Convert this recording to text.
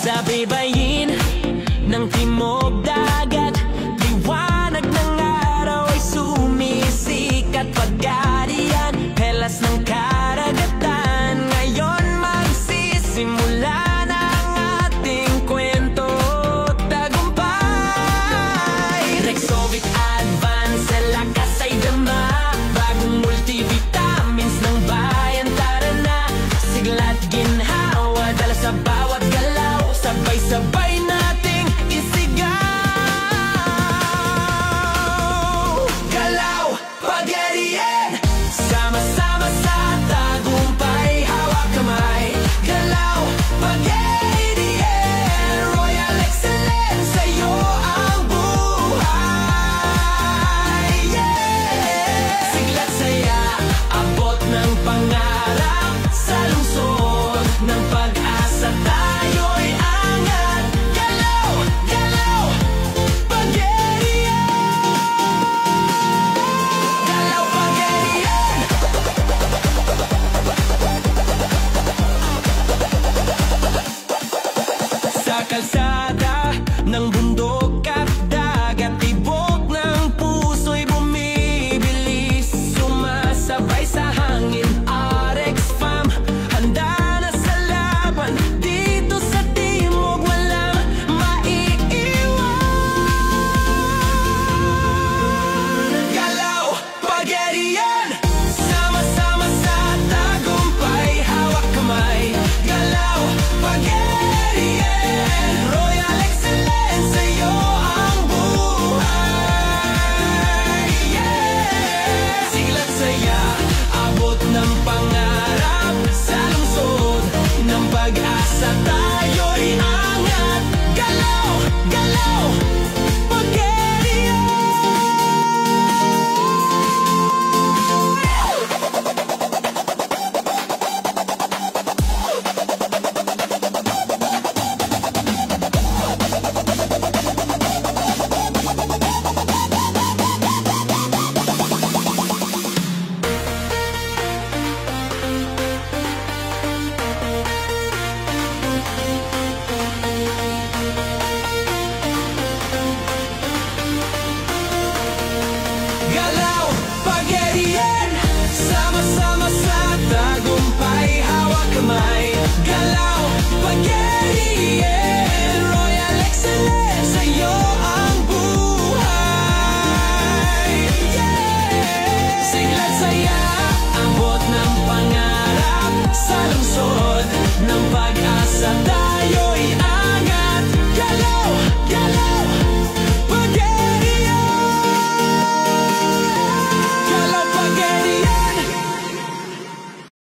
Sa baybayin ng timog dagat, liwanag ng araw ay sumisikat. Pag-arian, helas ng karagatan, ngayon magsisimula na ang ating kwento. Tagumpay, Rexovic Advance, sa lakas ay dama. Bagong multivitamins ng bayan, tara na. Sigla't ginhawa, dala sa bawat galaw, sabay-sabay nating isigaw. Galaw, pag-arian, sama-sama sa tagumpay, hawak kamay. Galaw, pag-arian, Royal Excellence, sa'yo ang buhay. Yeah! Sigla't saya, abot ng pangarap, sa lungsod ng pag-asa tayo'y angat. Galaw, galaw, pag-arian. Galaw, pag-arian. Sa kalsada ng bundok